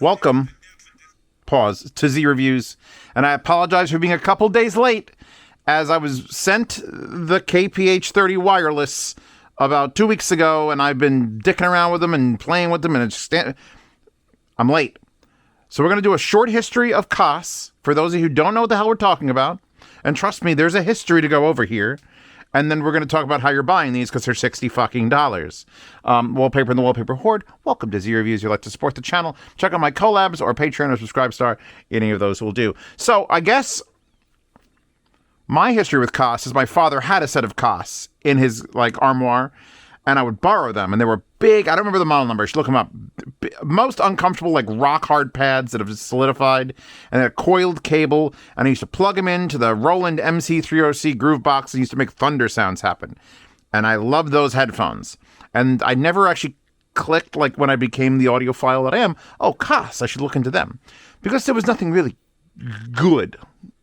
Welcome, pause, to Z Reviews, and I apologize for being a couple days late, as I was sent the KPH30 wireless about 2 weeks ago, and I've been dicking around with them and playing with them, and I'm late. So we're going to do a short history of Koss, for those of you who don't know what the hell we're talking about, and trust me, there's a history to go over here. And then we're going to talk about how you're buying these because they're $60 fucking dollars. Wallpaper and the Wallpaper Horde. Welcome to Z Reviews. You'd like to support the channel. Check out my collabs or Patreon or Subscribe Star. Any of those will do. So I guess my history with Koss is my father had a set of Koss in his armoire, and I would borrow them. And they were big. I don't remember the model number. I should look them up. Most uncomfortable, rock hard pads that have solidified, and a coiled cable. And I used to plug them into the Roland MC30C groove box and used to make thunder sounds happen. And I loved those headphones. And I never actually clicked, when I became the audiophile that I am, oh, Koss, I should look into them. Because there was nothing really good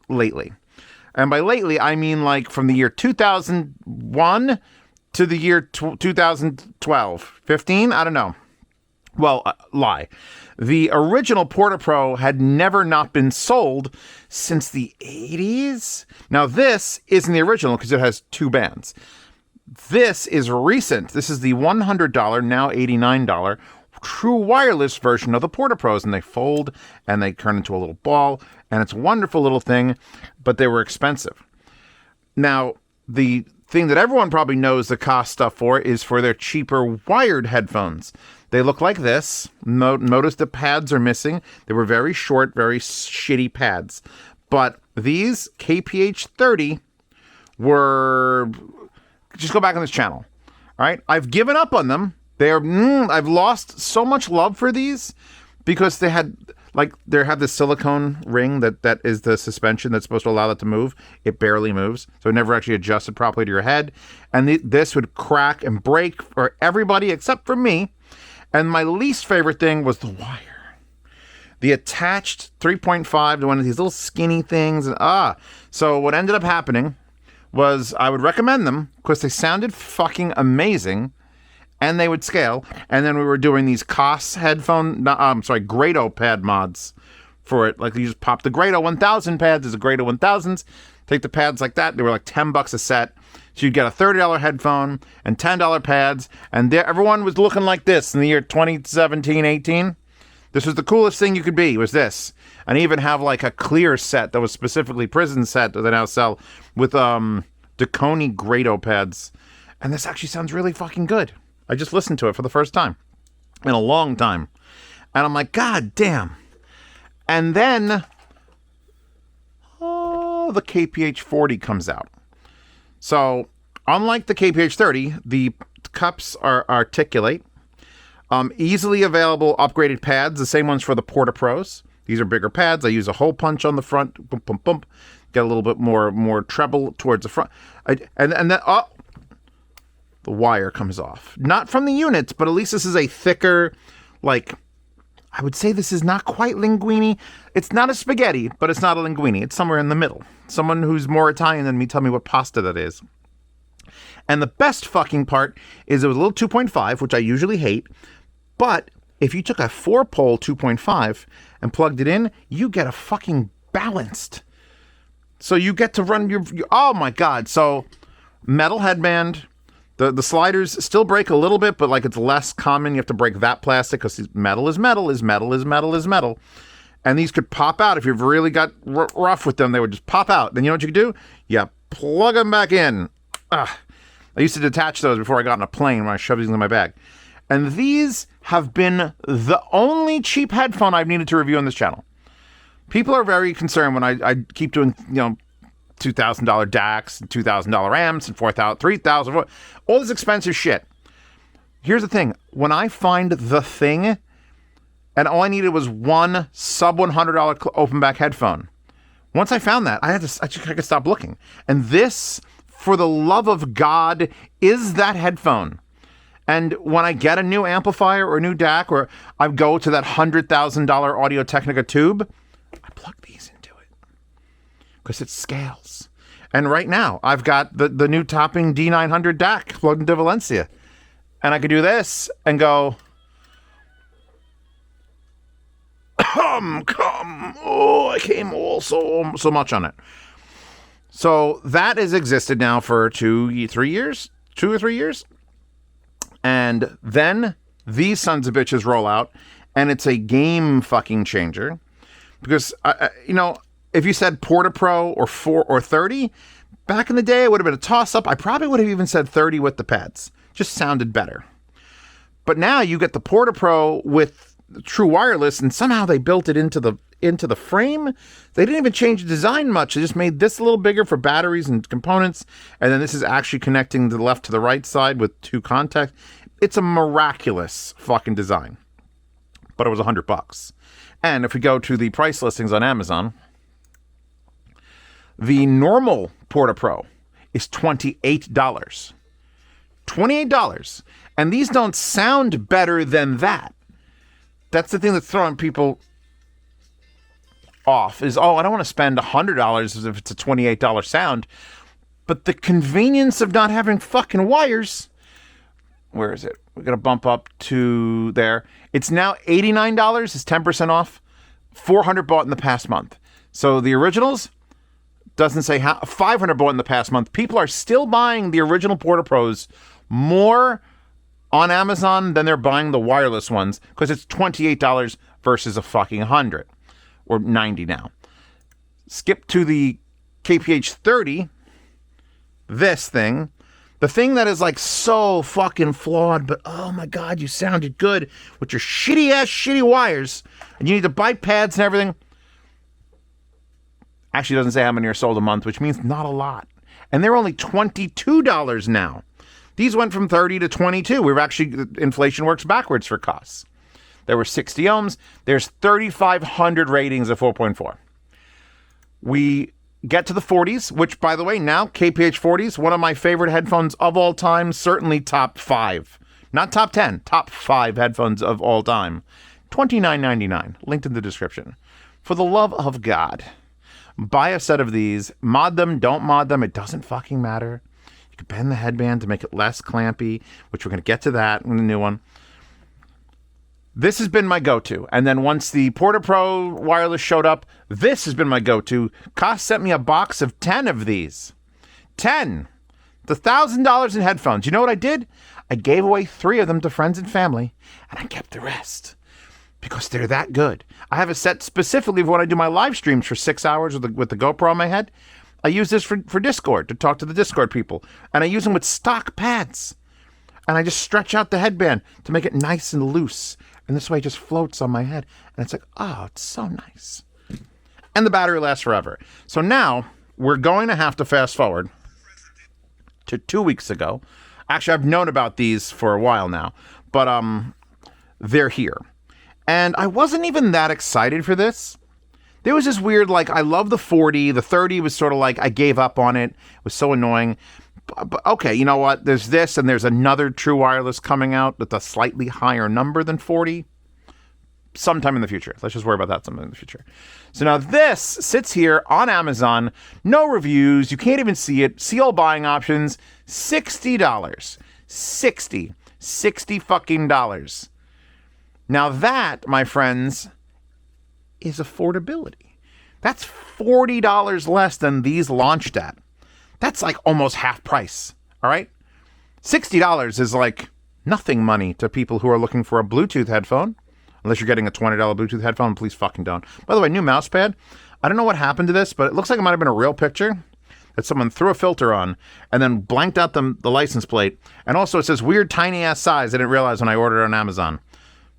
lately. And by lately, I mean from the year 2001 to the year 2012, 15, I don't know. Well, lie. The original Porta-Pro had never not been sold since the 80s. Now, this isn't the original because it has two bands. This is recent. This is the $100, now $89, true wireless version of the Porta-Pros, and they fold and they turn into a little ball, and it's a wonderful little thing, but they were expensive. Now, the thing that everyone probably knows the Koss stuff for is for their cheaper wired headphones. They look like this. Notice the pads are missing. They were very short, very shitty pads. But these KPH30 were... Just go back on this channel. All right? I've given up on them. I've lost so much love for these because they had... they have this silicone ring that is the suspension that's supposed to allow it to move. It barely moves, so it never actually adjusted properly to your head. And this would crack and break for everybody except for me. And my least favorite thing was the wire. The attached 3.5 to one of these little skinny things. So what ended up happening was I would recommend them because they sounded fucking amazing. And they would scale. And then we were doing these Koss Grado pad mods for it. You just pop the Grado 1000 pads. There's a Grado 1000s. Take the pads like that. They were $10 a set. So you'd get a $30 headphone and $10 pads. And everyone was looking like this in the year 2017, 18. This was the coolest thing you could be, was this. And even have a clear set that was specifically prison set that they now sell with Deconi Grado pads. And this actually sounds really fucking good. I just listened to it for the first time in a long time. And I'm like, God damn. And then, the KPH40 comes out. So, unlike the KPH30, the cups are articulate. Easily available upgraded pads, the same ones for the Porta-Pros. These are bigger pads. I use a hole punch on the front. Boom, boom, boom. Get a little bit more treble towards the front. And then, the wire comes off. Not from the units, but at least this is a thicker, I would say this is not quite linguine. It's not a spaghetti, but it's not a linguine. It's somewhere in the middle. Someone who's more Italian than me, tell me what pasta that is. And the best fucking part is it was a little 2.5, which I usually hate, but if you took a 4-pole 2.5 and plugged it in, you get a fucking balanced. So you get to run your oh my God. So metal headband. The sliders still break a little bit, but it's less common. You have to break that plastic because metal is metal is metal is metal is metal. And these could pop out. If you've really got rough with them, they would just pop out. Then you know what you could do? You plug them back in. I used to detach those before I got on a plane when I shoved these in my bag. And these have been the only cheap headphone I've needed to review on this channel. People are very concerned when I keep doing, $2,000 DACs, and $2,000 amps, and $4,000, $3,000, all this expensive shit. Here's the thing. When I find the thing, and all I needed was one sub $100 open back headphone. Once I found that, I could stop looking. And this, for the love of God, is that headphone. And when I get a new amplifier or a new DAC, or I go to that $100,000 Audio-Technica tube, I plug these into it because it scales. And right now, I've got the new topping D900 DAC plugged into Valencia. And I could do this and go, come. Oh, I came all so much on it. So that has existed now for 2 or 3 years. And then these sons of bitches roll out, and it's a game fucking changer. Because, if you said Porta Pro or 4 or 30, back in the day, it would have been a toss-up. I probably would have even said 30 with the pads. Just sounded better. But now you get the Porta Pro with true wireless, and somehow they built it into the frame. They didn't even change the design much. They just made this a little bigger for batteries and components, and then this is actually connecting the left to the right side with 2 contacts. It's a miraculous fucking design. But it was $100. And if we go to the price listings on Amazon, the normal Porta Pro is $28. $28. And these don't sound better than that. That's the thing that's throwing people off is, I don't want to spend $100 if it's a $28 sound. But the convenience of not having fucking wires. Where is it? We're going to bump up to there. It's now $89. It's 10% off. $400 bought in the past month. So the originals doesn't say how. $500 bought in the past month. People are still buying the original Porta Pros more on Amazon than they're buying the wireless ones because it's $28 versus a fucking $100 or $90 now. Skip to the KPH30. This thing. The thing that is like so fucking flawed, but oh my God, you sounded good with your shitty wires, and you need to buy pads and everything. Actually, doesn't say how many are sold a month, which means not a lot. And they're only $22 now. These went from 30 to 22. Inflation works backwards for Koss. There were 60 ohms. There's 3,500 ratings of 4.4. We get to the 40s, which, by the way, now KPH30s, one of my favorite headphones of all time, certainly top 5. Not top 10, top 5 headphones of all time. $29.99, linked in the description. For the love of God, buy a set of these, mod them, don't mod them, it doesn't fucking matter. You can bend the headband to make it less clampy, which we're going to get to that in the new one. This has been my go-to. And then once the Porta Pro wireless showed up, this has been my go-to. Koss sent me a box of 10 of these. 10. The $1,000 in headphones. You know what I did? I gave away 3 of them to friends and family, and I kept the rest because they're that good. I have a set specifically for when I do my live streams for 6 hours with the GoPro on my head. I use this for Discord, to talk to the Discord people. And I use them with stock pads. And I just stretch out the headband to make it nice and loose. And this way it just floats on my head. And it's like, oh, it's so nice. And the battery lasts forever. So now we're going to have to fast forward to 2 weeks ago. Actually, I've known about these for a while now. But they're here. And I wasn't even that excited for this. There was this weird, I love the 40. The 30 was sort of like, I gave up on it. It was so annoying. But okay, you know what? There's this, and there's another true wireless coming out with a slightly higher number than 40. Sometime in the future. Let's just worry about that sometime in the future. So now this sits here on Amazon. No reviews. You can't even see it. See all buying options. $60. 60 fucking dollars. Now that, my friends, is affordability. That's $40 less than these launched at. That's like almost half price. All right. $60 is like nothing money to people who are looking for a Bluetooth headphone. Unless you're getting a $20 Bluetooth headphone, please fucking don't. By the way, new mouse pad. I don't know what happened to this, but it looks like it might have been a real picture that someone threw a filter on and then blanked out the license plate. And also it says weird tiny ass size. I didn't realize when I ordered it on Amazon.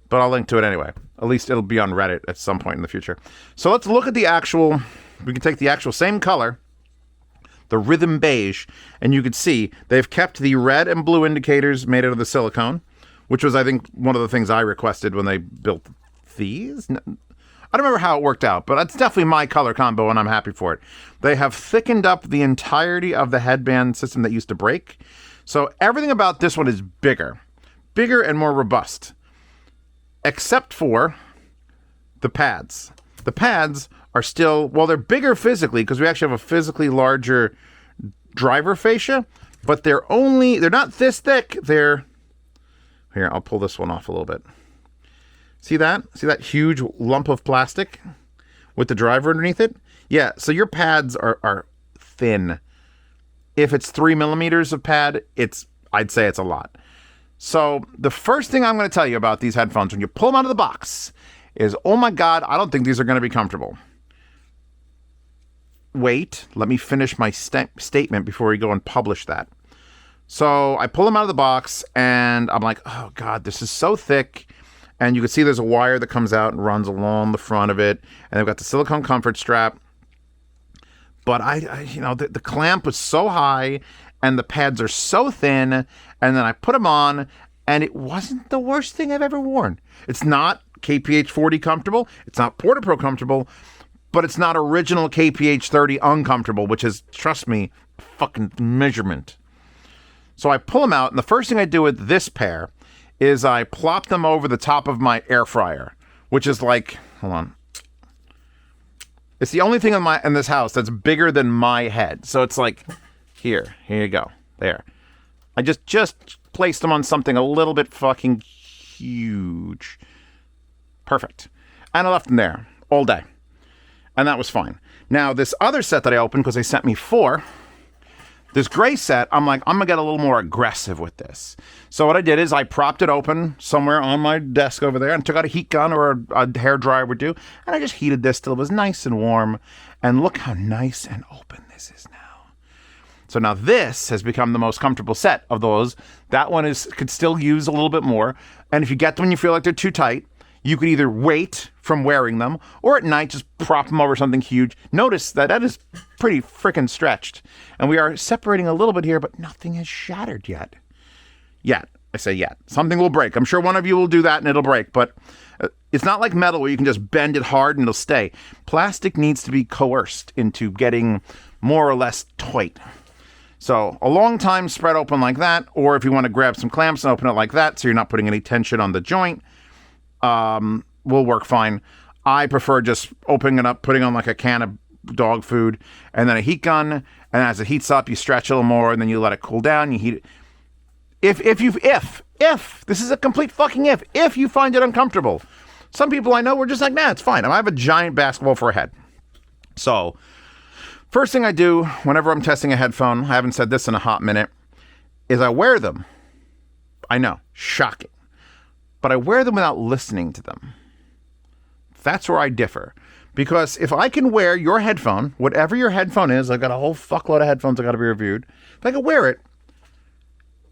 But I'll link to it anyway. At least it'll be on Reddit at some point in the future. So let's look at the actual, we can take the actual same color, the rhythm beige, and you can see they've kept the red and blue indicators made out of the silicone, which was, I think, one of the things I requested when they built these. I don't remember how it worked out, but that's definitely my color combo, and I'm happy for it. They have thickened up the entirety of the headband system that used to break. So everything about this one is bigger and more robust. Except for the pads. The pads are still, well, they're bigger physically because we actually have a physically larger driver fascia, but they're not this thick. They're Here, I'll pull this one off a little bit. See that? See that huge lump of plastic with the driver underneath it? Yeah, so your pads are thin. If it's 3 millimeters of pad, I'd say it's a lot. So the first thing I'm going to tell you about these headphones when you pull them out of the box is, oh my God, I don't think these are going to be comfortable. Wait, let me finish my statement before we go and publish that. So I pull them out of the box and I'm like, oh God, this is so thick. And you can see there's a wire that comes out and runs along the front of it. And they've got the silicone comfort strap. But the clamp was so high and the pads are so thin. And then I put them on and it wasn't the worst thing I've ever worn. It's not KPH30 comfortable. It's not Pad-rific comfortable. But it's not original KPH30 uncomfortable, which is, trust me, fucking measurement. So I pull them out, and the first thing I do with this pair is I plop them over the top of my air fryer, which is like, hold on. It's the only thing in this house that's bigger than my head. So it's like, here you go, there. I just placed them on something a little bit fucking huge. Perfect. And I left them there all day. And that was fine. Now, this other set that I opened, because they sent me 4, this gray set, I'm like, I'm going to get a little more aggressive with this. So what I did is I propped it open somewhere on my desk over there and took out a heat gun or a hair dryer would do. And I just heated this till it was nice and warm. And look how nice and open this is now. So now this has become the most comfortable set of those. That one could still use a little bit more. And if you get them and you feel like they're too tight, you could either wait from wearing them or at night just prop them over something huge. Notice that is pretty freaking stretched. And we are separating a little bit here, but nothing has shattered yet. Yet. I say yet. Something will break. I'm sure one of you will do that and it'll break, but it's not like metal where you can just bend it hard and it'll stay. Plastic needs to be coerced into getting more or less tight. So a long time spread open like that, or if you want to grab some clamps and open it like that so you're not putting any tension on the joint, will work fine. I prefer just opening it up, putting on like a can of dog food, and then a heat gun. And as it heats up, you stretch a little more, and then you let it cool down. You heat it. If this is a complete fucking if you find it uncomfortable, some people I know were just like, nah, it's fine. I have a giant basketball for a head. So first thing I do whenever I'm testing a headphone, I haven't said this in a hot minute, is I wear them. I know, shocking. But I wear them without listening to them. That's where I differ. Because if I can wear your headphone, whatever your headphone is, I've got a whole fuckload of headphones I got to be reviewed. If I can wear it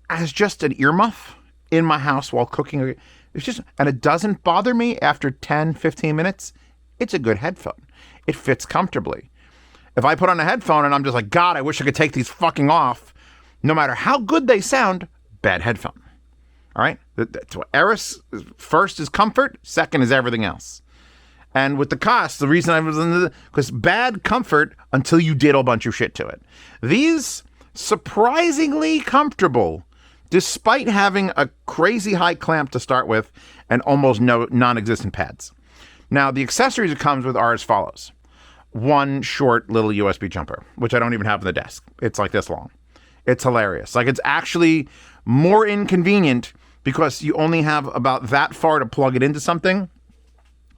as just an earmuff in my house while cooking, and it doesn't bother me after 10, 15 minutes, it's a good headphone. It fits comfortably. If I put on a headphone and I'm just like, God, I wish I could take these fucking off, no matter how good they sound, bad headphone. All right? That's what Eris, first is comfort, second is everything else. And with the Koss, the reason I was in because bad comfort until you did a bunch of shit to it. These, surprisingly comfortable, despite having a crazy high clamp to start with and almost no non-existent pads. Now, the accessories it comes with are as follows. One short little USB jumper, which I don't even have on the desk. It's like this long. It's hilarious. Like, it's actually more inconvenient because you only have about that far to plug it into something.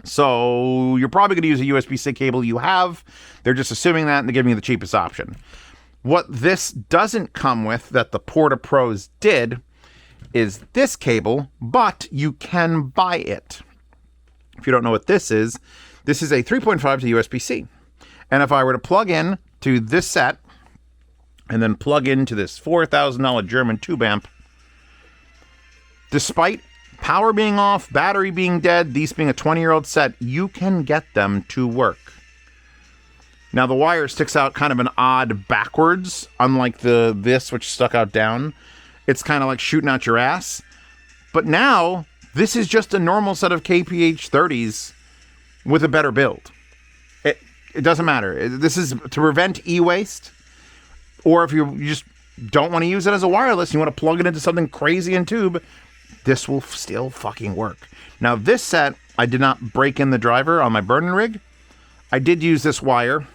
So you're probably going to use a USB-C cable you have. They're just assuming that and they're giving you the cheapest option. What this doesn't come with that the Porta Pros did is this cable, but you can buy it. If you don't know what this is a 3.5 to USB-C. And if I were to plug in to this set and then plug into this $4,000 German tube amp, despite power being off, battery being dead, these being a 20-year-old set, you can get them to work. Now, the wire sticks out kind of an odd backwards, unlike this, which stuck out down. It's kind of like shooting out your ass. But now, this is just a normal set of KPH30s with a better build. It doesn't matter. This is to prevent e-waste, or if you just don't want to use it as a wireless, you want to plug it into something crazy in tube, this will still fucking work. Now, this set, I did not break in the driver on my burn rig. I did use this wire,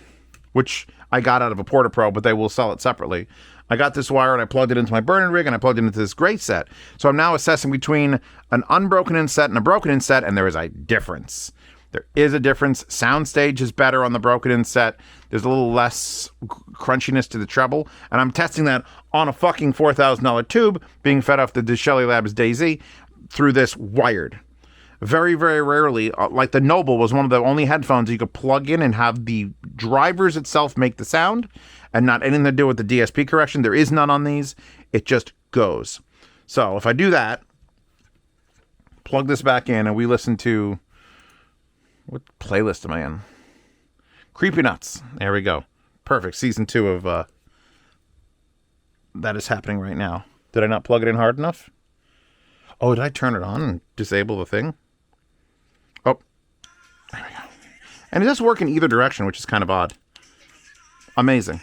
which I got out of a Porta Pro, but they will sell it separately. I got this wire and I plugged it into my burning rig and I plugged it into this gray set. So I'm now assessing between an unbroken inset and a broken inset, and there is a difference. There is a difference. Soundstage is better on the broken inset. There's a little less crunchiness to the treble. And I'm testing that on a fucking $4,000 tube being fed off the Shelly Labs DayZ through this wired. Very, very rarely, like the Noble was one of the only headphones you could plug in and have the drivers itself make the sound and not anything to do with the DSP correction. There is none on these. It just goes. So if I do that, plug this back in and we listen to... What playlist am I in? Creepy Nuts. There we go. Perfect. Season 2 of that is happening right now. Did I not plug it in hard enough? Oh, did I turn it on and disable the thing? Oh. There we go. And it does work in either direction, which is kind of odd. Amazing.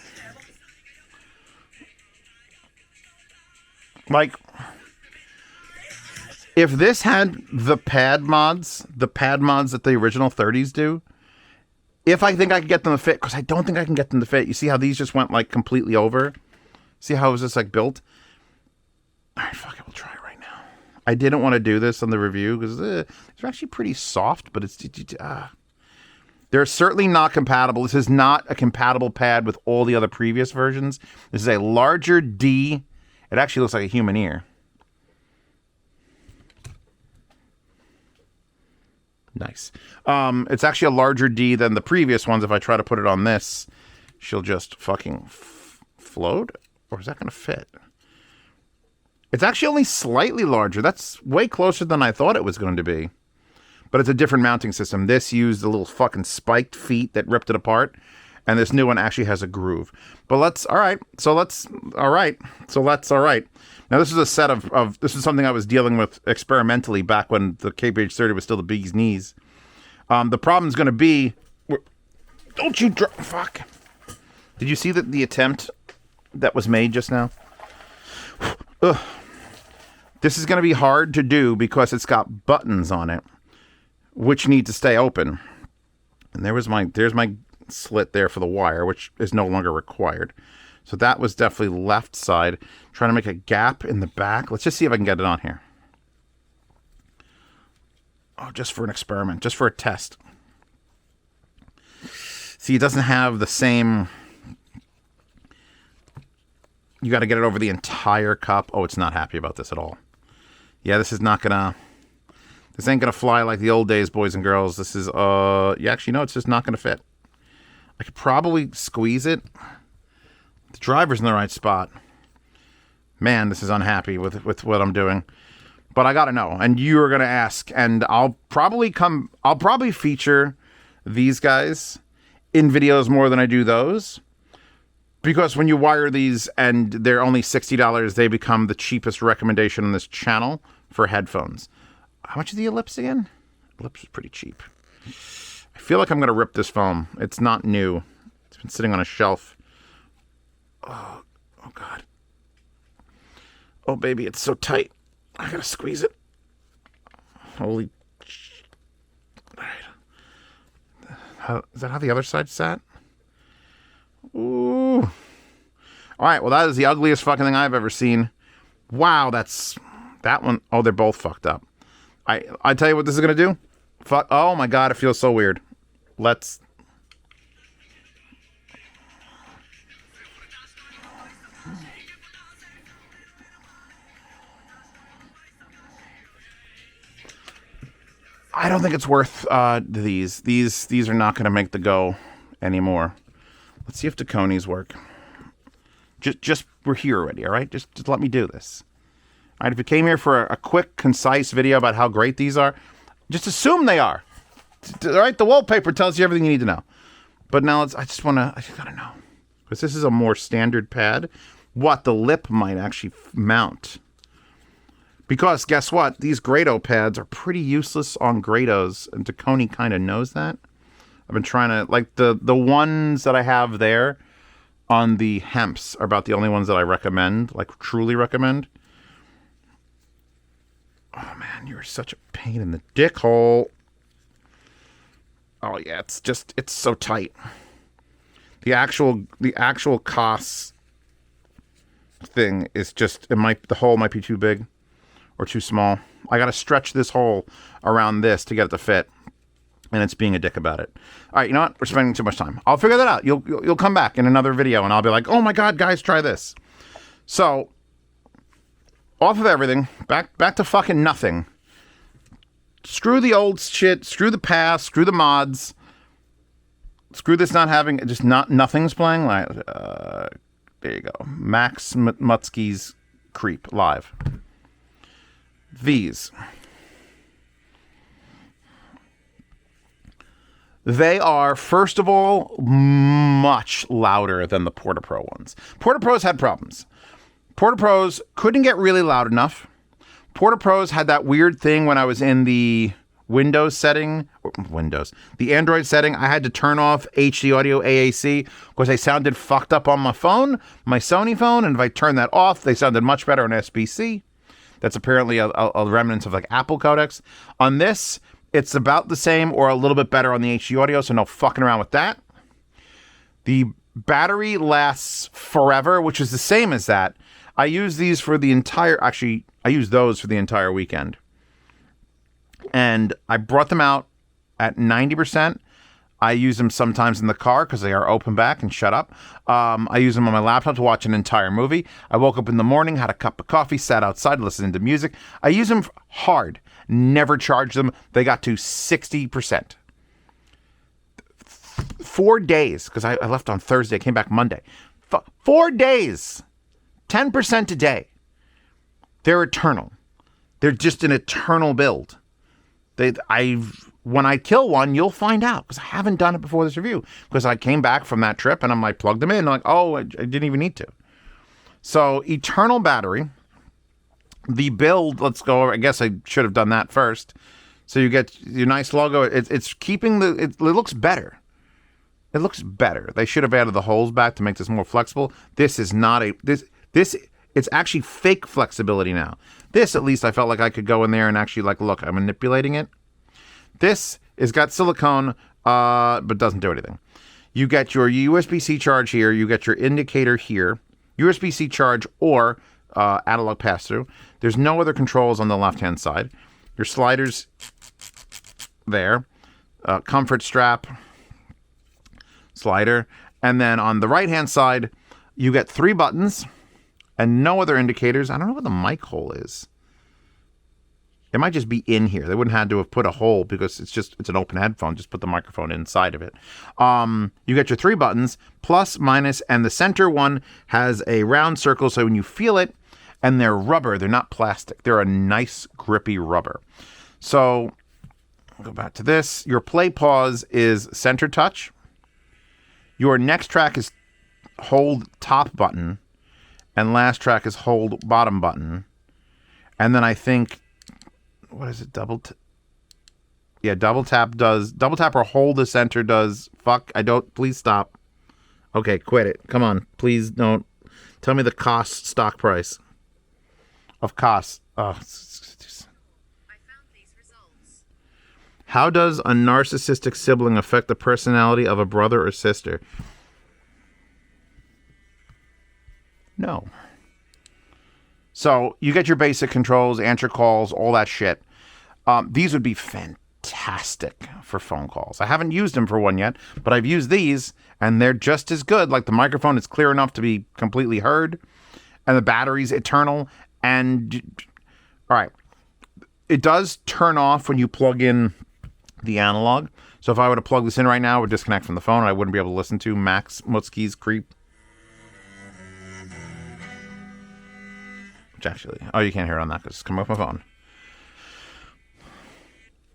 Like... If this had the pad mods that the original 30s do, if I think I could get them to fit, because I don't think I can get them to fit. You see how these just went like completely over? See how it was just like built? All right, fuck it, we'll try it right now. I didn't want to do this on the review because they're actually pretty soft, but it's... They're certainly not compatible. This is not a compatible pad with all the other previous versions. This is a larger D. It actually looks like a human ear. Nice. It's actually a larger D than the previous ones. If I try to put it on this, she'll just fucking float? Or is that going to fit? It's actually only slightly larger. That's way closer than I thought it was going to be. But it's a different mounting system. This used the little fucking spiked feet that ripped it apart. And this new one actually has a groove. But all right. Now, this is a set of this is something I was dealing with experimentally back when the KPH30 was still the bee's knees. The problem is going to be... Don't you drop... Fuck. Did you see the attempt that was made just now? Ugh. This is going to be hard to do because it's got buttons on it, which need to stay open. And there's my slit there for the wire, which is no longer required. So that was definitely left side. Trying to make a gap in the back. Let's just see if I can get it on here. Oh, just for an experiment. Just for a test. See, it doesn't have the same... You got to get it over the entire cup. Oh, it's not happy about this at all. Yeah, this is not gonna... This ain't gonna fly like the old days, boys and girls. This is, yeah, actually, no, it's just not gonna fit. I could probably squeeze it. The driver's in the right spot. Man, this is unhappy with what I'm doing. But I gotta know. And you're gonna ask. And I'll probably feature these guys in videos more than I do those. Because when you wire these and they're only $60, they become the cheapest recommendation on this channel for headphones. How much is the Ellipse again? Ellipse is pretty cheap. I feel like I'm gonna rip this foam. It's not new. It's been sitting on a shelf. Oh God. Oh, baby, it's so tight. I gotta squeeze it. Holy... All right. Is that how the other side sat? Ooh. All right, well, that is the ugliest fucking thing I've ever seen. Wow, that's... That one... Oh, they're both fucked up. I tell you what this is gonna do. Fuck... Oh, my God, it feels so weird. Let's... I don't think it's worth these. These are not going to make the go anymore. Let's see if Taconi's work. Just we're here already, all right? Just let me do this. All right, if you came here for a quick, concise video about how great these are, just assume they are. All right, the wallpaper tells you everything you need to know. But now I just gotta know. Because this is a more standard pad. What, the lip might actually mount. Because, guess what? These Grado pads are pretty useless on Grados, and Taconi kind of knows that. I've been trying to... Like, the ones that I have there on the Hemps are about the only ones that I recommend. Like, truly recommend. Oh, man, you're such a pain in the dick hole. Oh, yeah, it's so tight. The actual Koss thing is just, the hole might be too big or too small. I got to stretch this hole around this to get it to fit. And it's being a dick about it. All right, you know what? We're spending too much time. I'll figure that out. You'll come back in another video and I'll be like, oh my God, guys, try this. So, off of everything, back to fucking nothing. Screw the old shit, screw the past, screw the mods. Screw this not having, nothing's playing. Like, there you go. Max Mutsky's Creep live. These. They are, first of all, much louder than the Porta Pro ones. Porta Pros had problems. Porta Pros couldn't get really loud enough. Porta Pros had that weird thing when I was in the the Android setting. I had to turn off HD audio AAC because they sounded fucked up on my phone, my Sony phone. And if I turned that off, they sounded much better on SBC. That's apparently a remnant of like Apple codecs. On this, it's about the same or a little bit better on the HD audio, so no fucking around with that. The battery lasts forever, which is the same as that. I use these for the entire, actually, I use those for the entire weekend. And I brought them out at 90%. I use them sometimes in the car because they are open back and shut up. I use them on my laptop to watch an entire movie. I woke up in the morning, had a cup of coffee, sat outside, listening to music. I use them hard. Never charged them. They got to 60%. 4 days, because I left on Thursday, came back Monday. 4 days. 10% a day. They're eternal. They're just an eternal build. When I kill one, you'll find out, because I haven't done it before this review, because I came back from that trip and I'm like, plugged them in. I'm like, oh, I didn't even need to. So, eternal battery. The build, let's go. I guess I should have done that first. So you get your nice logo. It's keeping it looks better. It looks better. They should have added the holes back to make this more flexible. This is not it's actually fake flexibility now. This, at least, I felt like I could go in there and actually look, I'm manipulating it. This has got silicone, but doesn't do anything. You get your USB-C charge here. You get your indicator here. USB-C charge or analog pass-through. There's no other controls on the left-hand side. Your sliders there. Comfort strap. Slider. And then on the right-hand side, you get 3 buttons and no other indicators. I don't know what the mic hole is. It might just be in here. They wouldn't have to have put a hole because it's an open headphone. Just put the microphone inside of it. You get your 3 buttons, plus, minus, and the center one has a round circle. So when you feel it, and they're rubber, they're not plastic. They're a nice grippy rubber. So I'll go back to this. Your play pause is center touch. Your next track is hold top button. And last track is hold bottom button. And then I think, what is it? Double tap or hold the center does. Please stop. Okay, quit it. Come on. Please don't. Tell me the Koss stock price of Koss. Oh, I found these results. How does a narcissistic sibling affect the personality of a brother or sister? No. So you get your basic controls, answer calls, all that shit. These would be fantastic for phone calls. I haven't used them for one yet, but I've used these and they're just as good. Like the microphone is clear enough to be completely heard and the battery's eternal. And all right, it does turn off when you plug in the analog. So if I were to plug this in right now, it would disconnect from the phone and I wouldn't be able to listen to Max Mutsky's Creep. Actually, you can't hear it on that because it's coming off my phone.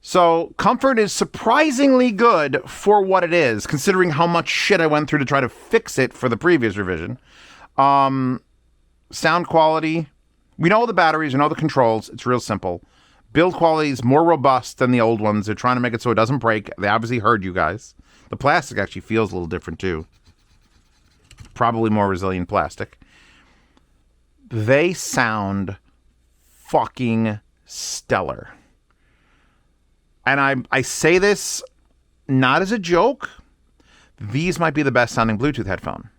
So comfort is surprisingly good for what it is, considering how much shit I went through to try to fix it for the previous revision. Sound quality, we know the batteries, we know the controls. It's real simple. Build quality is more robust than the old ones. They're trying to make it so it doesn't break. They obviously heard you guys. The plastic actually feels a little different too. Probably more resilient plastic. They sound fucking stellar. And I say this not as a joke. These might be the best sounding Bluetooth headphone.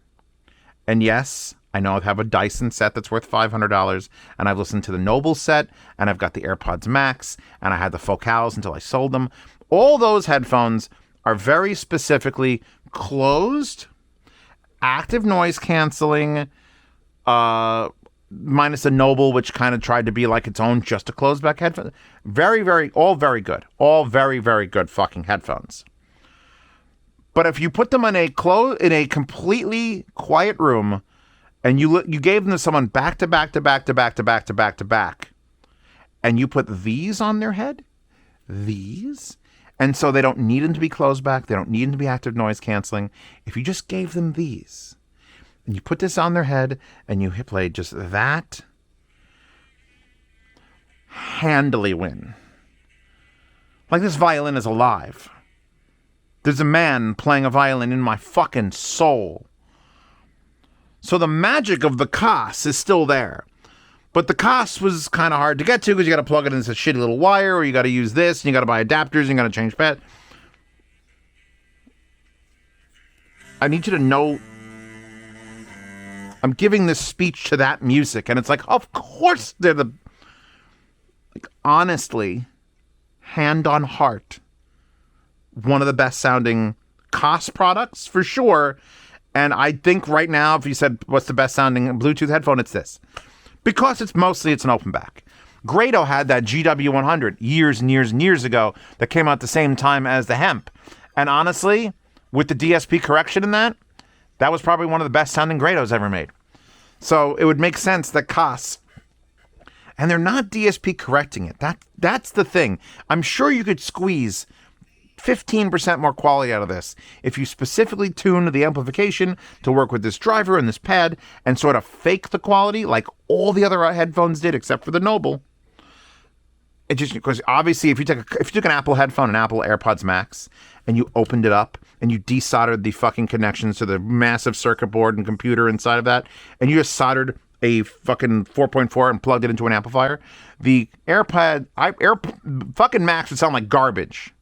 And yes, I know I have a Dyson set that's worth $500, and I've listened to the Noble set, and I've got the AirPods Max, and I had the Focals until I sold them. All those headphones are very specifically closed, active noise canceling, minus the Noble, which kind of tried to be like its own, just a closed back headphone. All very good. All very, very good fucking headphones. But if you put them in a completely quiet room, and you gave them to someone back to back, and you put these on their head, and so they don't need them to be closed back, they don't need them to be active noise canceling. If you just gave them these, and you put this on their head, and you play just that, handily win. Like, this violin is alive. There's a man playing a violin in my fucking soul. So the magic of the Koss is still there. But the Koss was kind of hard to get to because you got to plug it into a shitty little wire, or you got to use this, and you got to buy adapters, and you got to change pad. I need you to know I'm giving this speech to that music, and it's like, of course they're the... Like, honestly, hand on heart, one of the best sounding Koss products, for sure. And I think right now, if you said, what's the best sounding Bluetooth headphone, it's this. Because it's an open back. Grado had that GW100 years and years and years ago that came out the same time as the Hemp. And honestly, with the DSP correction in that was probably one of the best sounding Grados ever made. So it would make sense that Koss, and they're not DSP correcting it. That's the thing. I'm sure you could squeeze 15% more quality out of this if you specifically tune the amplification to work with this driver and this pad and sort of fake the quality like all the other headphones did except for the Noble. It just, because obviously if you took an Apple headphone, an Apple AirPods Max, and you opened it up and you desoldered the fucking connections to the massive circuit board and computer inside of that, and you just soldered a fucking 4.4 and plugged it into an amplifier, the fucking Max would sound like garbage.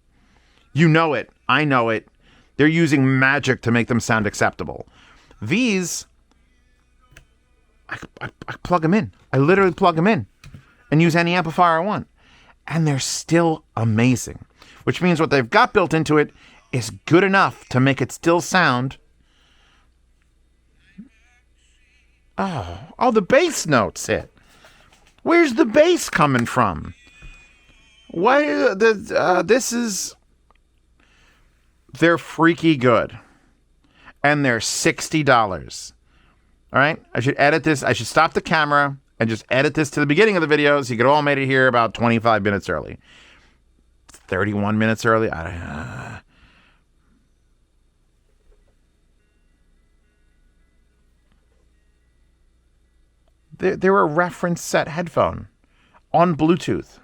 You know it. I know it. They're using magic to make them sound acceptable. These, I plug them in. I literally plug them in and use any amplifier I want. And they're still amazing. Which means what they've got built into it is good enough to make it still sound... Oh, the bass notes hit. Where's the bass coming from? Why, this is... They're freaky good. And they're $60. All right? I should edit this. I should stop the camera and just edit this to the beginning of the video so you could all made it here about 25 minutes early. 31 minutes early. They're a reference set headphone on Bluetooth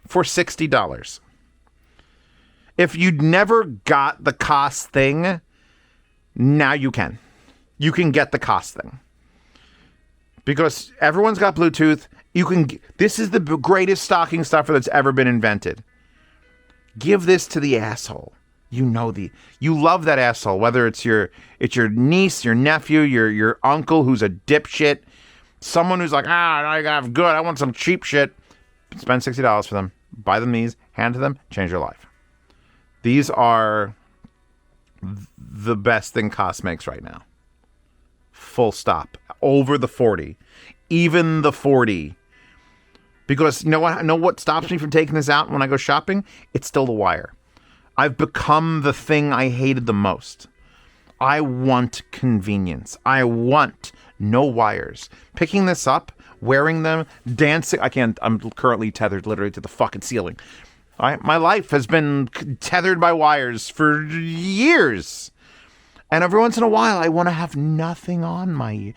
for $60. If you'd never got the Koss thing, now you can. You can get the Koss thing. Because everyone's got Bluetooth. This is the greatest stocking stuffer that's ever been invented. Give this to the asshole. You love that asshole, whether it's your niece, your nephew, your uncle who's a dipshit, someone who's like, I want some cheap shit. Spend $60 for them. Buy them these, hand to them, change your life. These are the best thing Koss makes right now. Full stop. Over the 40. Even the 40. Because you know what stops me from taking this out when I go shopping? It's still the wire. I've become the thing I hated the most. I want convenience. I want no wires. Picking this up, wearing them, dancing. I'm currently tethered literally to the fucking ceiling. My life has been tethered by wires for years. And every once in a while, I want to have nothing on my...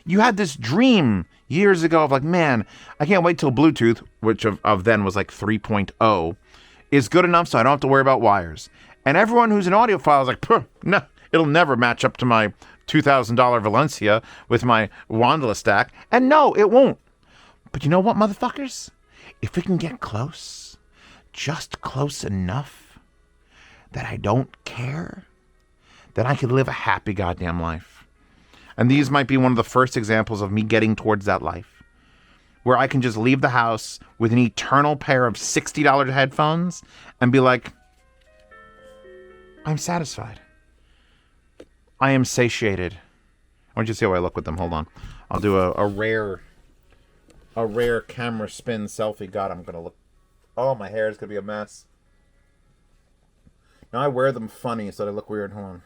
You had this dream years ago of like, man, I can't wait till Bluetooth, which of then was like 3.0, is good enough so I don't have to worry about wires. And everyone who's an audiophile is like, no, it'll never match up to my $2,000 Valencia with my Wandla stack. And no, it won't. But you know what, motherfuckers? If we can get close, just close enough that I don't care, then I could live a happy goddamn life. And these might be one of the first examples of me getting towards that life, where I can just leave the house with an eternal pair of $60 headphones and be like, I'm satisfied. I am satiated. I want you to see how I look with them. Hold on. I'll do a rare camera spin selfie. God, I'm going to look. Oh, my hair is going to be a mess. Now I wear them funny so they look weird. Hold on.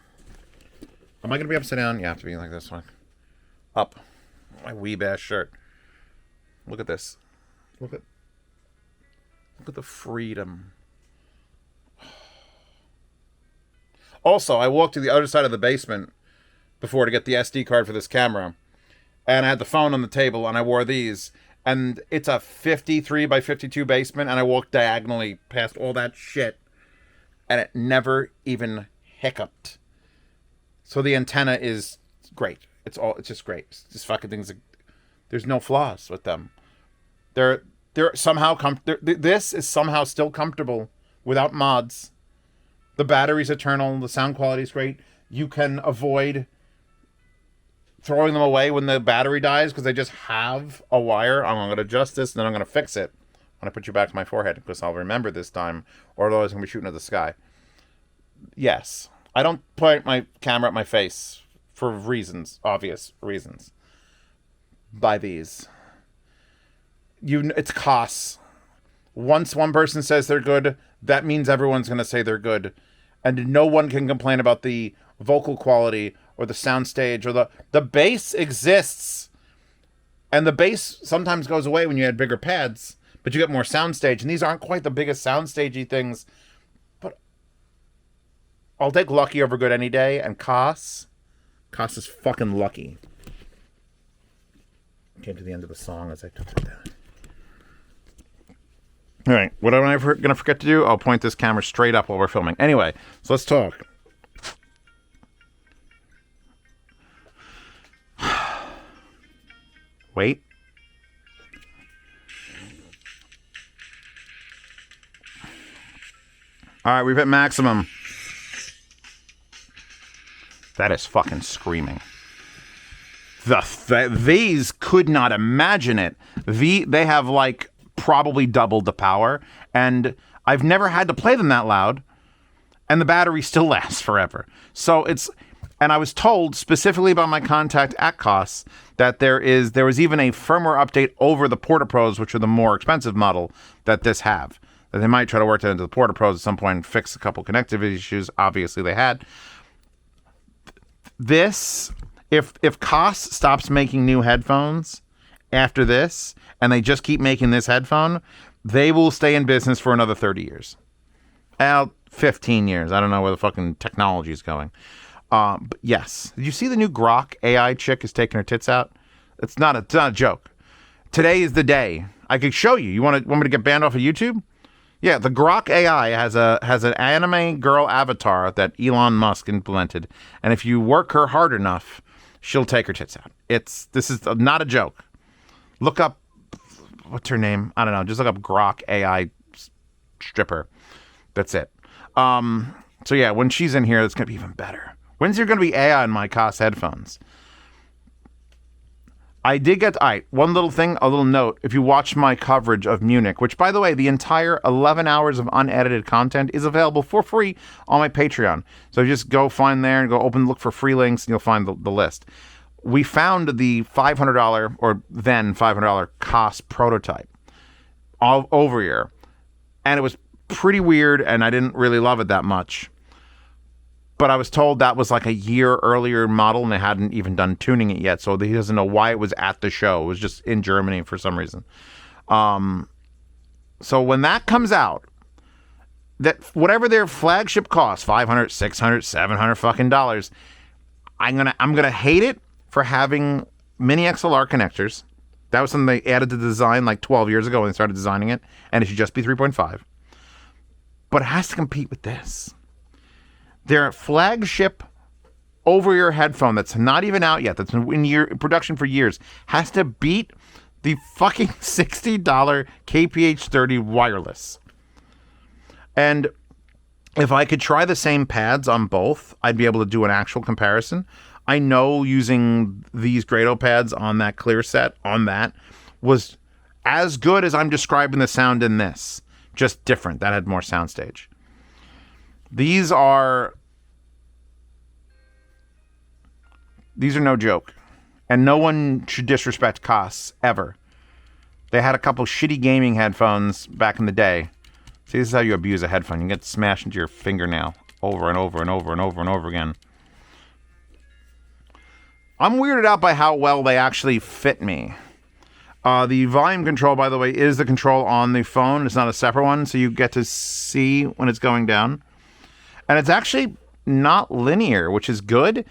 Am I going to be upside down? You have to be like this one. Up. My weeb ass shirt. Look at this. Look at the freedom. Also, I walked to the other side of the basement before to get the SD card for this camera. And I had the phone on the table and I wore these. And it's a 53 by 52 basement and I walked diagonally past all that shit. And it never even hiccuped. So the antenna is great. It's just great. It's just fucking things. There's no flaws with them. They're somehow this is somehow still comfortable without mods. The battery's eternal. The sound quality is great. You can avoid throwing them away when the battery dies because they just have a wire. I'm going to adjust this and then I'm going to fix it. I'm going to put you back to my forehead because I'll remember this time, or otherwise I'm going to be shooting at the sky. Yes. I don't point my camera at my face for reasons, obvious reasons. By these. It's Koss. Once one person says they're good, that means everyone's going to say they're good. And no one can complain about the vocal quality or the soundstage or the bass exists. And the bass sometimes goes away when you add bigger pads, but you get more soundstage. And these aren't quite the biggest soundstagey things. But I'll take lucky over good any day. And Koss is fucking lucky. Came to the end of the song as I took it down. All right, what am I going to forget to do? I'll point this camera straight up while we're filming. Anyway, so let's talk. Wait. All right, we've hit maximum. That is fucking screaming. These could not imagine it. They have like probably doubled the power, and I've never had to play them that loud, and the battery still lasts forever. So and I was told specifically by my contact at Koss that there was even a firmware update over the Porta Pros, which are the more expensive model that this have. That they might try to work that into the Porta Pros at some point and fix a couple connectivity issues. Obviously they had. This, if Koss stops making new headphones after this, and they just keep making this headphone, they will stay in business for another 30 years. 15 years. I don't know where the fucking technology is going. But yes. Did you see the new Grok AI chick is taking her tits out? It's not a joke. Today is the day. I could show you. You want me to get banned off of YouTube? Yeah, the Grok AI has an anime girl avatar that Elon Musk implemented. And if you work her hard enough, she'll take her tits out. This is not a joke. Look up, what's her name? I don't know. Just look up Grok AI stripper. That's it. So yeah, when she's in here, it's going to be even better. When's there going to be AI in my Koss headphones? I did get, all right, one little thing, a little note. If you watch my coverage of Munich, which by the way, the entire 11 hours of unedited content is available for free on my Patreon. So just go find there and go look for free links and you'll find the list. We found the $500 or then $500 Koss prototype all over here. And it was pretty weird and I didn't really love it that much. But I was told that was like a year earlier model and they hadn't even done tuning it yet. So he doesn't know why it was at the show. It was just in Germany for some reason. So when that comes out, that whatever their flagship costs, $500, $600, $700 fucking dollars, I'm gonna hate it for having mini XLR connectors. That was something they added to the design like 12 years ago when they started designing it. And it should just be 3.5. But it has to compete with this. Their flagship over-ear headphone that's not even out yet, that's been in production for years, has to beat the fucking $60 KPH30 wireless. And if I could try the same pads on both, I'd be able to do an actual comparison. I know using these Grado pads on that clear set, on that, was as good as I'm describing the sound in this. Just different. That had more soundstage. These are no joke. And no one should disrespect Koss, ever. They had a couple shitty gaming headphones back in the day. See, this is how you abuse a headphone. You get smashed into your fingernail over and over and over and over and over again. I'm weirded out by how well they actually fit me. The volume control, by the way, is the control on the phone. It's not a separate one, so you get to see when it's going down. And it's actually not linear, which is good.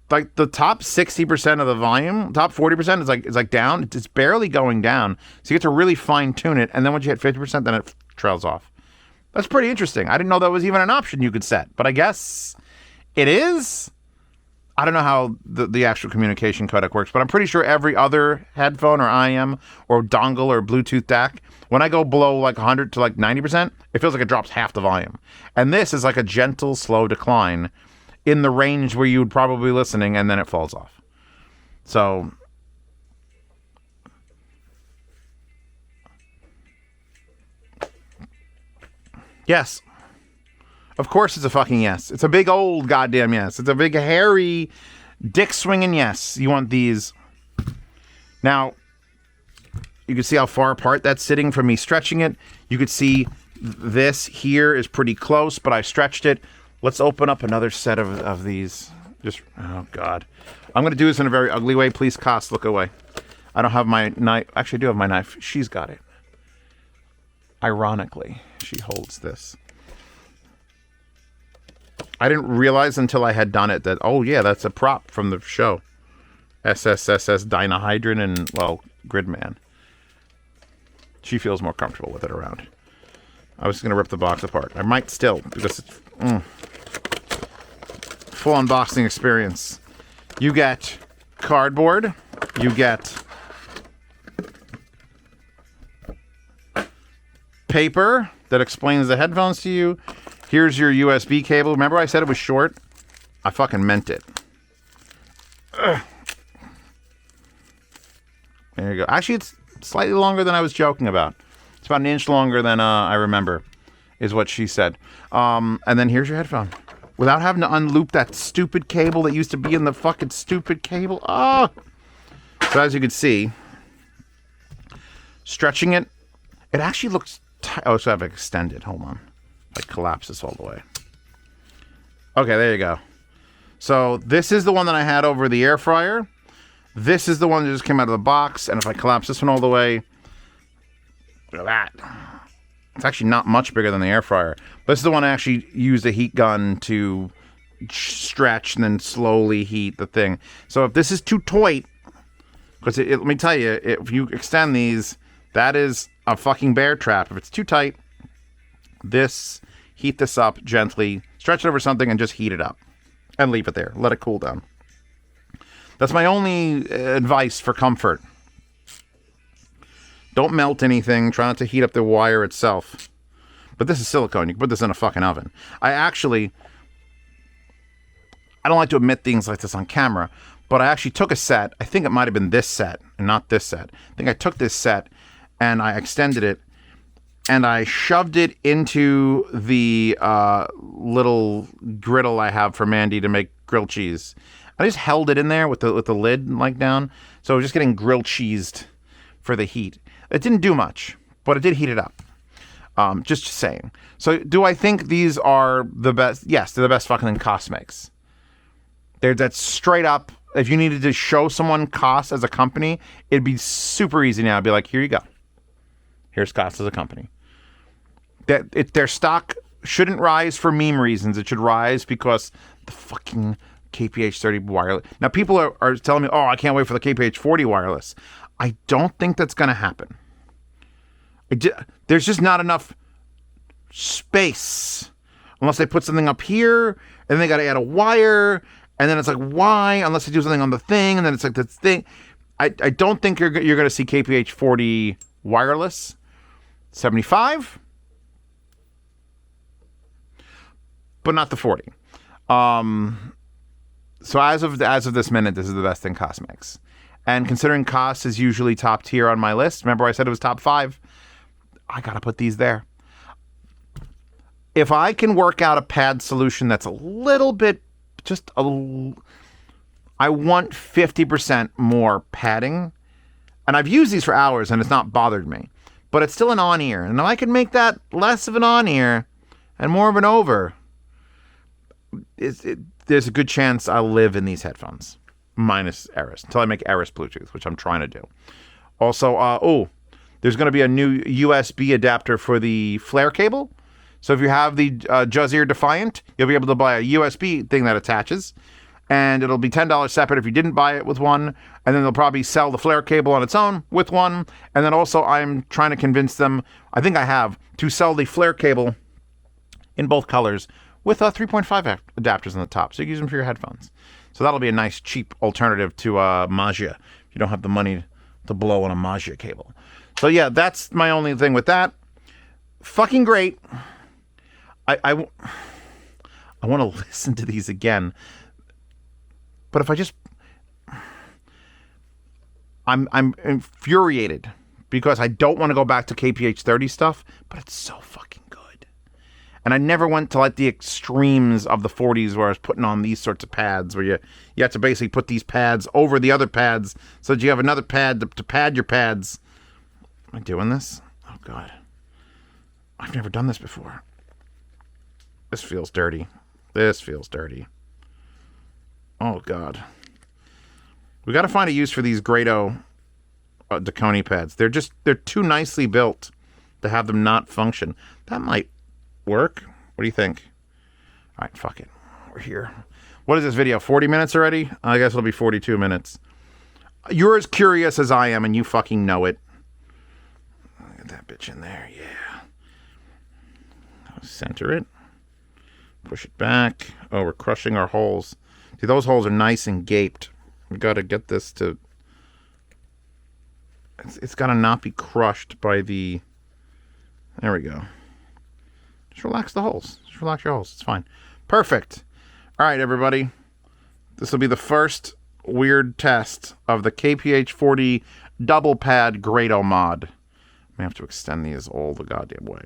Like the top 60% of the volume, top 40% is like down. It's barely going down. So you get to really fine tune it. And then once you hit 50%, then it trails off. That's pretty interesting. I didn't know that was even an option you could set, but I guess it is. I don't know how the actual communication codec works, but I'm pretty sure every other headphone or IM or dongle or Bluetooth DAC, when I go below like 100 to like 90%, it feels like it drops half the volume. And this is like a gentle, slow decline in the range where you would probably be listening, and then it falls off. So yes. Of course it's a fucking yes. It's a big old goddamn yes. It's a big hairy dick swinging yes. You want these. Now, you can see how far apart that's sitting from me stretching it. You could see this here is pretty close, but I stretched it. Let's open up another set of these. Just, oh God. I'm going to do this in a very ugly way. Please, Koss, look away. I don't have my knife. Actually, I do have my knife. She's got it. Ironically, she holds this. I didn't realize until I had done it that, oh yeah, that's a prop from the show. SSSS Dinohydron and, well, Gridman. She feels more comfortable with it around. I was going to rip the box apart. I might still, because it's full unboxing experience. You get cardboard. You get paper that explains the headphones to you. Here's your USB cable. Remember I said it was short? I fucking meant it. Ugh. There you go. Actually, it's slightly longer than I was joking about. It's about an inch longer than I remember, is what she said. And then here's your headphone. Without having to unloop that stupid cable that used to be in the fucking stupid cable. Oh! So as you can see, stretching it, it actually looks tight. Oh, so I have it extended. Hold on. Like collapses all the way. Okay, there you go. So this is the one that I had over the air fryer. This is the one that just came out of the box. And if I collapse this one all the way, look at that. It's actually not much bigger than the air fryer. But this is the one I actually used a heat gun to stretch and then slowly heat the thing. So if this is too tight, because let me tell you, if you extend these, that is a fucking bear trap. If it's too tight, heat this up gently, stretch it over something and just heat it up. And leave it there. Let it cool down. That's my only advice for comfort. Don't melt anything. Try not to heat up the wire itself. But this is silicone. You can put this in a fucking oven. I don't like to admit things like this on camera, but I actually took a set. I think it might have been this set and not this set. I think I took this set and I extended it and I shoved it into the little griddle I have for Mandy to make grilled cheese. I just held it in there with the lid like down. So I was just getting grilled cheesed for the heat. It didn't do much, but it did heat it up. Just saying. So do I think these are the best? Yes, they're the best fucking thing Koss makes. That's straight up. If you needed to show someone Koss as a company, it'd be super easy now. It'd be like, here you go. Here's Koss as a company. Their stock shouldn't rise for meme reasons. It should rise because the fucking KPH30 wireless. Now, people are telling me, oh, I can't wait for the KPH40 wireless. I don't think that's going to happen. There's just not enough space. Unless they put something up here, and then they got to add a wire, and then it's like, why? Unless they do something on the thing, and then it's like the thing. I don't think you're going to see KPH40 wireless. 75, but not the 40. So as of this minute, this is the best thing Koss makes. And considering Koss is usually top tier on my list, remember I said it was top 5? I got to put these there. If I can work out a pad solution that's a little bit, I want 50% more padding. And I've used these for hours and it's not bothered me. But it's still an on-ear. And if I can make that less of an on-ear and more of an over, there's a good chance I'll live in these headphones. Minus Eris. Until I make Eris Bluetooth, which I'm trying to do. Also, there's going to be a new USB adapter for the flare cable. So if you have the Jazeera Defiant, you'll be able to buy a USB thing that attaches. And it'll be $10 separate if you didn't buy it with one. And then they'll probably sell the flare cable on its own with one. And then also I'm trying to convince them, I think I have, to sell the flare cable in both colors with 3.5 adapters on the top. So you can use them for your headphones. So that'll be a nice, cheap alternative to Magia if you don't have the money to blow on a Magia cable. So yeah, that's my only thing with that. Fucking great. I want to listen to these again. But if I just... I'm infuriated because I don't want to go back to KPH30 stuff, but it's so fucking good. And I never went to like the extremes of the 40s where I was putting on these sorts of pads where you have to basically put these pads over the other pads so that you have another pad to pad your pads. Am I doing this? Oh, God. I've never done this before. This feels dirty. This feels dirty. Oh, God. We got to find a use for these Grado Deconi pads. They're too nicely built to have them not function. That might work. What do you think? All right, fuck it. We're here. What is this video? 40 minutes already? I guess it'll be 42 minutes. You're as curious as I am, and you fucking know it. Get that bitch in there. Yeah. Center it. Push it back. Oh, we're crushing our holes. See, those holes are nice and gaped. We got to get this to... It's got to not be crushed by the... There we go. Just relax the holes. Just relax your holes. It's fine. Perfect. All right, everybody. This will be the first weird test of the KPH30 double pad Grado mod. I may have to extend these all the goddamn way.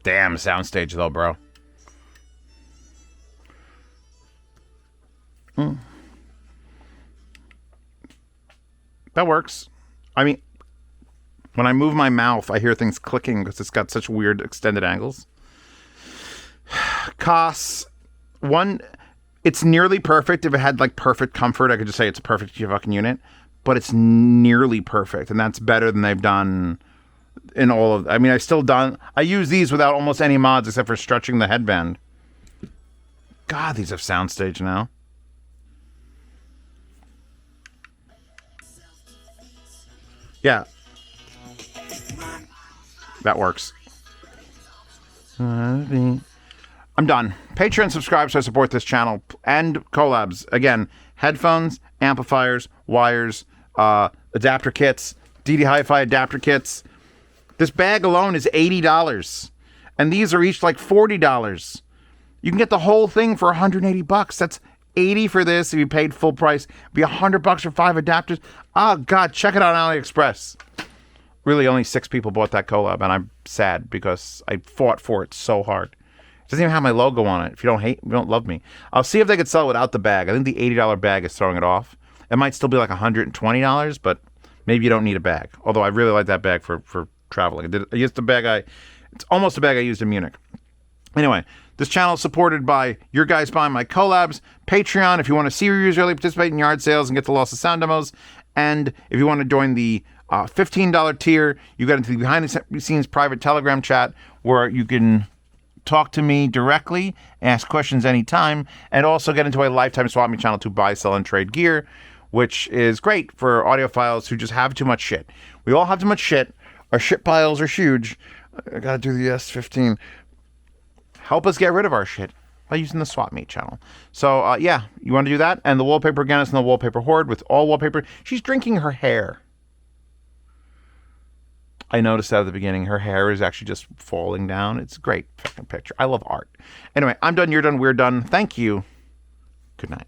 Damn soundstage though, bro. That works. I mean, when I move my mouth, I hear things clicking because it's got such weird extended angles. Koss, it's nearly perfect. If it had like perfect comfort, I could just say it's a perfect fucking unit. But it's nearly perfect, and that's better than they've done in all of... I mean, I use these without almost any mods except for stretching the headband. God, these have soundstage now. Yeah. That works. I'm done. Patreon subscribe so I support this channel and collabs. Again, headphones, amplifiers, wires, adapter kits, DD Hi-Fi adapter kits. This bag alone is $80. And these are each like $40. You can get the whole thing for $180. That's $80 for this if you paid full price. It'd be $100 for 5 adapters. Oh, God, check it out on AliExpress. Really, only 6 people bought that collab, and I'm sad because I fought for it so hard. It doesn't even have my logo on it. If you don't love me. I'll see if they could sell it without the bag. I think the $80 bag is throwing it off. It might still be like $120, but maybe you don't need a bag. Although I really like that bag for traveling. It's almost a bag I used in Munich. Anyway, this channel is supported by your guys buying my collabs, Patreon, if you want to see reviews early, participate in yard sales, and get the Lost of Sound demos. And if you want to join the $15 tier, you get into the behind-the-scenes private Telegram chat where you can talk to me directly, ask questions anytime, and also get into a lifetime swap meet channel to buy, sell, and trade gear, which is great for audiophiles who just have too much shit. We all have too much shit. Our shit piles are huge. I gotta do the S15. Help us get rid of our shit by using the swap meet channel. So, yeah, you want to do that? And the wallpaper again is in the wallpaper horde with all wallpaper. She's drinking her hair. I noticed that at the beginning. Her hair is actually just falling down. It's a great fucking picture. I love art. Anyway, I'm done. You're done. We're done. Thank you. Good night.